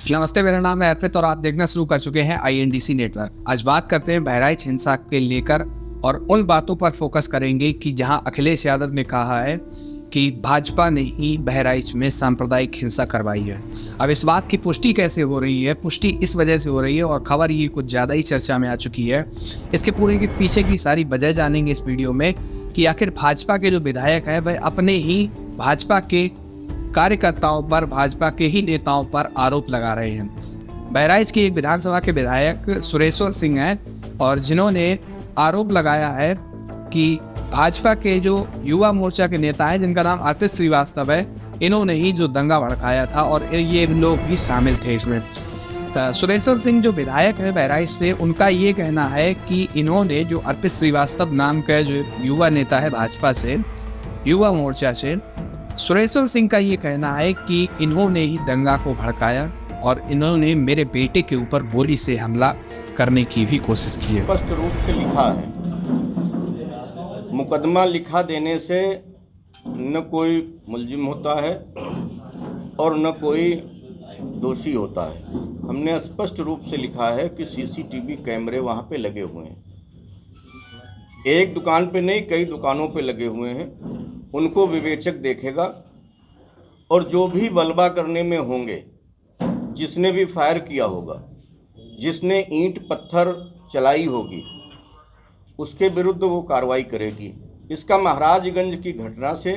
नमस्ते, मेरा नाम है अर्पित और आप देखना शुरू कर चुके हैं INDC नेटवर्क। आज बात करते हैं बहराइच हिंसा के लेकर और उन बातों पर फोकस करेंगे कि जहां अखिलेश यादव ने कहा है कि भाजपा ने ही बहराइच में सांप्रदायिक हिंसा करवाई है। अब इस बात की पुष्टि कैसे हो रही है? पुष्टि इस वजह से हो रही है और खबर ये कुछ ज़्यादा ही चर्चा में आ चुकी है। इसके पूरे के पीछे की सारी वजह जानेंगे इस वीडियो में कि आखिर भाजपा के जो विधायक हैं वह अपने ही भाजपा के कार्यकर्ताओं पर, भाजपा के ही नेताओं पर आरोप लगा रहे हैं। बहराइच की एक विधानसभा के विधायक सुरेश्वर सिंह हैं और जिन्होंने आरोप लगाया है कि भाजपा के जो युवा मोर्चा के नेता हैं जिनका नाम अर्पित श्रीवास्तव है, इन्होंने ही जो दंगा भड़काया था और ये लोग भी शामिल थे इसमें। सुरेश्वर सिंह जो विधायक है बहराइच से, उनका ये कहना है कि इन्होंने जो अर्पित श्रीवास्तव नाम का जो युवा नेता है भाजपा से, युवा मोर्चा से, सुरेश्वर सिंह का ये कहना है कि इन्होंने ही दंगा को भड़काया और इन्होंने मेरे बेटे के ऊपर गोली से हमला करने की भी कोशिश की है। स्पष्ट रूप से लिखा है, मुकदमा लिखा देने से न कोई मुलजिम होता है और न कोई दोषी होता है। हमने स्पष्ट रूप से लिखा है कि CCTV कैमरे वहाँ पे लगे हुए हैं। एक दुकान पे नहीं, कई दुकानों पे लगे हुए हैं। उनको विवेचक देखेगा और जो भी बलवा करने में होंगे, जिसने भी फायर किया होगा, जिसने ईंट पत्थर चलाई होगी, उसके विरुद्ध वो कार्रवाई करेगी। इसका महाराजगंज की घटना से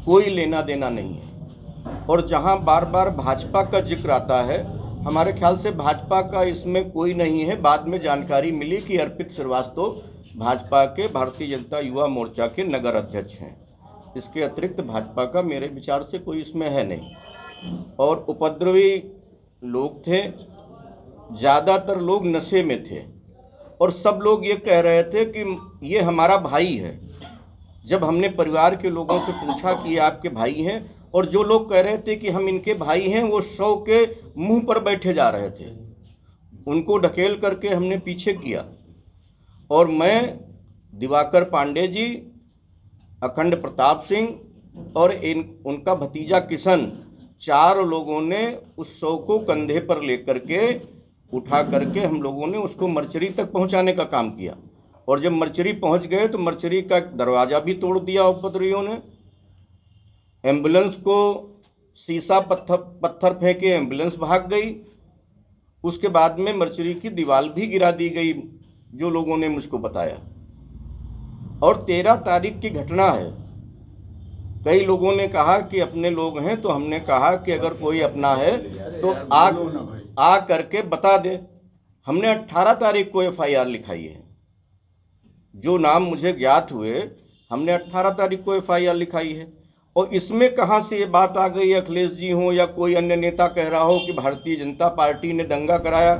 कोई लेना देना नहीं है। और जहां बार बार भाजपा का जिक्र आता है, हमारे ख्याल से भाजपा का इसमें कोई नहीं है। बाद में जानकारी मिली कि अर्पित श्रीवास्तव भाजपा के भारतीय जनता युवा मोर्चा के नगर अध्यक्ष हैं। इसके अतिरिक्त भाजपा का मेरे विचार से कोई इसमें है नहीं। और उपद्रवी लोग थे, ज़्यादातर लोग नशे में थे और सब लोग ये कह रहे थे कि ये हमारा भाई है। जब हमने परिवार के लोगों से पूछा कि ये आपके भाई हैं, और जो लोग कह रहे थे कि हम इनके भाई हैं, वो 100 के मुंह पर बैठे जा रहे थे। उनको ढकेल करके हमने पीछे किया और मैं, दिवाकर पांडे जी, अखंड प्रताप सिंह और उनका भतीजा किशन, 4 लोगों ने उस 100 को कंधे पर लेकर के उठा करके हम लोगों ने उसको मर्चरी तक पहुंचाने का काम किया। और जब मर्चरी पहुंच गए तो मर्चरी का दरवाज़ा भी तोड़ दिया उपद्रवियों ने। एम्बुलेंस को शीशा पत्थर फेंके, एम्बुलेंस भाग गई। उसके बाद में मर्चरी की दीवार भी गिरा दी गई, जो लोगों ने मुझको बताया। और 13 तारीख की घटना है। कई लोगों ने कहा कि अपने लोग हैं, तो हमने कहा कि अगर कोई अपना है तो आ करके बता दे। हमने 18 तारीख को FIR लिखाई है। जो नाम मुझे ज्ञात हुए, हमने 18 तारीख को FIR लिखाई है। और इसमें कहाँ से ये बात आ गई, अखिलेश जी हो या कोई अन्य नेता कह रहा हो कि भारतीय जनता पार्टी ने दंगा कराया।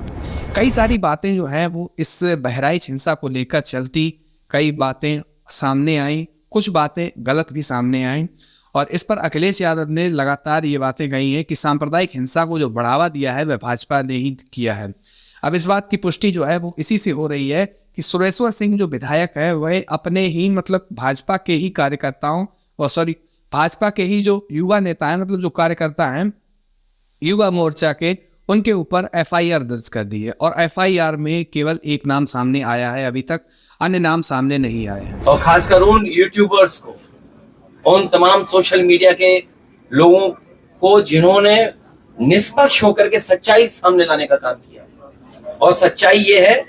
कई सारी बातें जो हैं वो इस बहराइच हिंसा को लेकर चलती, कई बातें सामने आई, कुछ बातें गलत भी सामने आई और इस पर अखिलेश यादव ने लगातार ये बातें कही हैं कि सांप्रदायिक हिंसा को जो बढ़ावा दिया है वह भाजपा ने ही किया है। अब इस बात की पुष्टि जो है वो इसी से हो रही है कि सुरेश्वर सिंह जो विधायक है वह अपने ही भाजपा के ही कार्यकर्ताओं भाजपा के ही जो युवा नेता हैं, जो कार्यकर्ता हैं युवा मोर्चा के, उनके ऊपर FIR दर्ज कर दी है। और FIR में केवल एक नाम सामने आया है, अभी तक अन्य नाम सामने नहीं आए हैं। और खासकर उन यूट्यूबर्स को, उन तमाम सोशल मीडिया के लोगों को जिन्होंने निष्पक्ष होकर के सच्चाई सामने लाने का काम किया। और सच्चाई ये है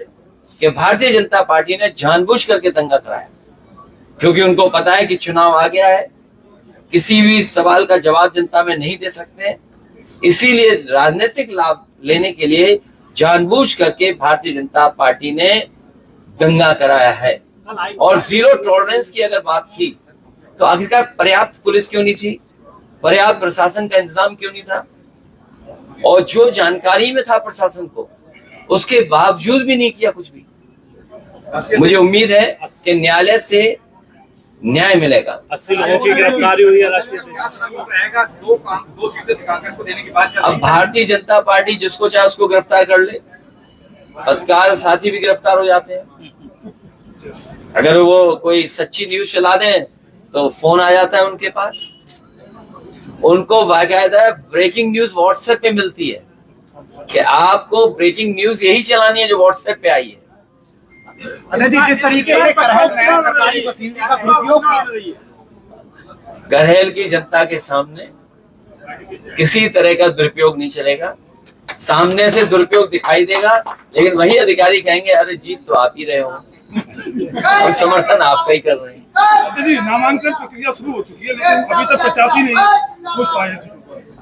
कि भारतीय जनता पार्टी ने जानबूझ करके दंगा कराया, क्योंकि उनको पता है कि चुनाव आ गया है, किसी भी सवाल का जवाब जनता में नहीं दे सकते। इसीलिए राजनीतिक लाभ लेने के लिए जानबूझ करके भारतीय जनता पार्टी ने दंगा कराया है। और 0 टॉलरेंस की अगर बात थी तो आखिरकार पर्याप्त पुलिस क्यों नहीं थी, पर्याप्त प्रशासन का इंतजाम क्यों नहीं था? और जो जानकारी में था प्रशासन को, उसके बावजूद भी नहीं किया कुछ भी। मुझे उम्मीद है कि न्यायालय से न्याय मिलेगा। 80 लोगों की गिरफ्तारी हुई है। अब भारतीय जनता पार्टी जिसको चाहे उसको गिरफ्तार कर ले, पत्रकार साथी भी गिरफ्तार हो जाते हैं। अगर वो कोई सच्ची न्यूज चला दें तो फोन आ जाता है उनके पास। उनको बाकायदा ब्रेकिंग न्यूज व्हाट्सएप पे मिलती है कि आपको ब्रेकिंग न्यूज यही चलानी है जो व्हाट्सएप पे आई है। जिस तरीके से सरकारी वसीले का दुरुपयोग करहेल की जनता के सामने किसी तरह का दुरुपयोग नहीं चलेगा। सामने से दुरुपयोग दिखाई देगा, लेकिन वही अधिकारी कहेंगे अरे जीत तो आप ही रहे हो और समर्थन आपका ही कर रहे हैं। जी, नामांकन प्रक्रिया शुरू हो चुकी है, लेकिन अभी तक 85 नहीं कुछ पाए।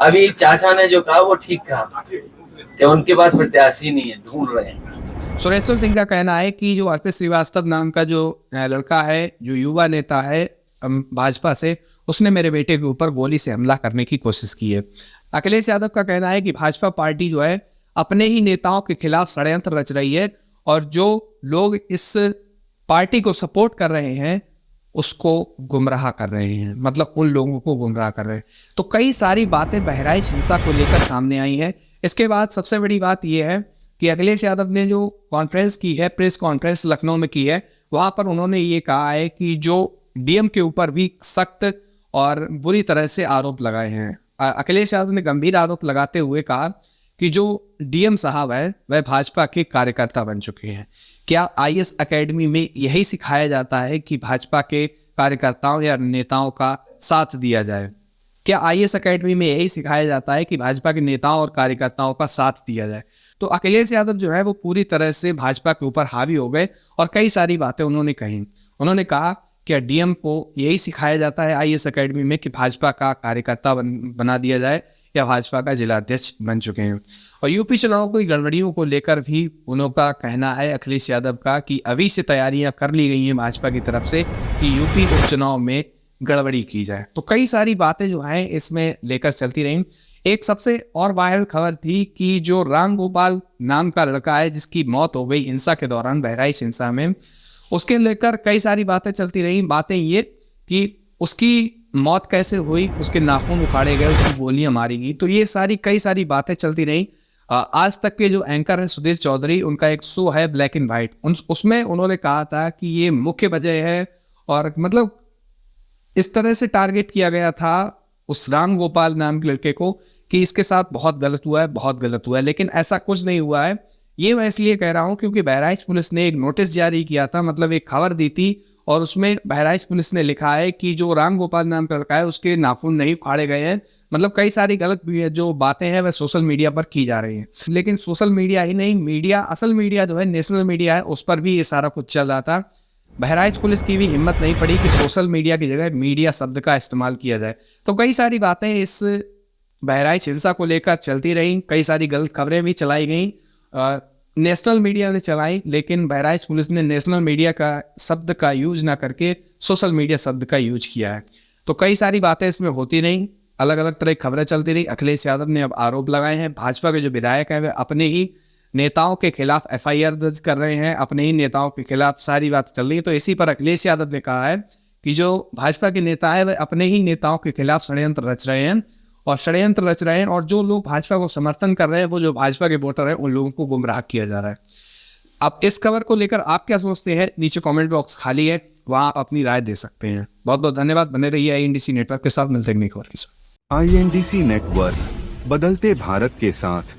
अभी चाचा ने जो कहा वो ठीक कहा कि उनके पास प्रत्याशी नहीं है, ढूंढ रहे हैं। सुरेश्वर सिंह का कहना है कि जो अर्पित श्रीवास्तव नाम का जो लड़का है, जो युवा नेता है भाजपा से, उसने मेरे बेटे के ऊपर गोली से हमला करने की कोशिश की है। अखिलेश यादव का कहना है कि भाजपा पार्टी जो है अपने ही नेताओं के खिलाफ षड्यंत्र रच रही है और जो लोग इस पार्टी को सपोर्ट कर रहे हैं उसको गुमराह कर रहे हैं, मतलब उन लोगों को गुमराह कर रहे हैं। तो कई सारी बातें बहराइच हिंसा को लेकर सामने आई हैं। इसके बाद सबसे बड़ी बात यह है कि अखिलेश यादव ने जो कॉन्फ्रेंस की है, प्रेस कॉन्फ्रेंस लखनऊ में की है, वहाँ पर उन्होंने ये कहा है कि जो डीएम के ऊपर भी सख्त और बुरी तरह से आरोप लगाए हैं। अखिलेश यादव ने गंभीर आरोप लगाते हुए कहा कि जो डीएम साहब है वह भाजपा के कार्यकर्ता बन चुके हैं। क्या आईएएस एकेडमी में यही सिखाया जाता है कि भाजपा के कार्यकर्ताओं या नेताओं का साथ दिया जाए? क्या आईएएस एकेडमी में यही सिखाया जाता है कि भाजपा के नेताओं और कार्यकर्ताओं का साथ दिया जाए? तो अखिलेश यादव जो है वो पूरी तरह से भाजपा के ऊपर हावी हो गए और कई सारी बातें उन्होंने कही। उन्होंने कहा क्या डीएम को यही सिखाया जाता है आईएएस एकेडमी में कि भाजपा का कार्यकर्ता बना दिया जाए या भाजपा का जिला अध्यक्ष बन चुके हैं? और यूपी चुनाव की गड़बड़ियों को लेकर भी उनका कहना है अखिलेश यादव का कि अभी से तैयारियां कर ली गई हैं भाजपा की तरफ से कि यूपी उपचुनाव में गड़बड़ी की जाए। तो कई सारी बातें जो हैं इसमें लेकर चलती रहीं। एक सबसे और वायरल खबर थी कि जो राम गोपाल नाम का लड़का है जिसकी मौत हो गई हिंसा के दौरान, बहराइच हिंसा में, उसके लेकर कई सारी बातें चलती रहीं। बातें ये कि उसकी मौत कैसे हुई, उसके नाखून उखाड़े गए, उसकी गोलियां मारी गई। तो ये कई सारी बातें चलती रहीं। आज तक के जो एंकर हैं सुधीर चौधरी, उनका एक शो है ब्लैक एंड वाइट, उसमें उन्होंने कहा था कि ये मुख्य वजह है और मतलब इस तरह से टारगेट किया गया था उस राम गोपाल नाम के लड़के को कि इसके साथ बहुत गलत हुआ है, बहुत गलत हुआ है। लेकिन ऐसा कुछ नहीं हुआ है। ये मैं इसलिए कह रहा हूँ क्योंकि बहराइच पुलिस ने एक नोटिस जारी किया था, मतलब एक खबर दी थी और उसमें बहराइच पुलिस ने लिखा है कि जो राम गोपाल नाम का लड़का है उसके नाखून नहीं उखाड़े गए हैं। मतलब कई सारी गलत जो बातें हैं वह सोशल मीडिया पर की जा रही हैं। लेकिन सोशल मीडिया ही नहीं, मीडिया, असल मीडिया जो है नेशनल मीडिया है, उस पर भी ये सारा कुछ चल रहा था। बहराइच पुलिस की भी हिम्मत नहीं पड़ी कि सोशल मीडिया की जगह मीडिया शब्द का इस्तेमाल किया जाए। तो कई सारी बातें इस बहराइच हिंसा को लेकर चलती रहीं, कई सारी गलत खबरें भी चलाई गईं, नेशनल मीडिया ने चलाई, लेकिन बहराइच पुलिस ने नेशनल मीडिया का शब्द का यूज ना करके सोशल मीडिया शब्द का यूज किया है। तो कई सारी बातें इसमें होती रहीं, अलग अलग तरह की खबरें चलती रही। अखिलेश यादव ने अब आरोप लगाए हैं, भाजपा के जो विधायक हैं वे अपने ही नेताओं के खिलाफ एफआईआर दर्ज कर रहे हैं, अपने ही नेताओं के खिलाफ सारी बात चल रही है। तो इसी पर अखिलेश यादव ने कहा है कि जो भाजपा के नेता है वे अपने ही नेताओं के खिलाफ षड्यंत्र रच रहे हैं और जो लोग भाजपा को समर्थन कर रहे हैं, वो जो भाजपा के वोटर हैं, उन लोगों को गुमराह किया जा रहा है। अब इस खबर को लेकर आप क्या सोचते हैं? नीचे कमेंट बॉक्स खाली है, वहां आप अपनी राय दे सकते हैं। बहुत बहुत धन्यवाद। बने रहिए आईएनडीसी नेटवर्क के साथ। मिलते हैं नई खबर के साथ। आईएनडीसी नेटवर्क, बदलते भारत के साथ।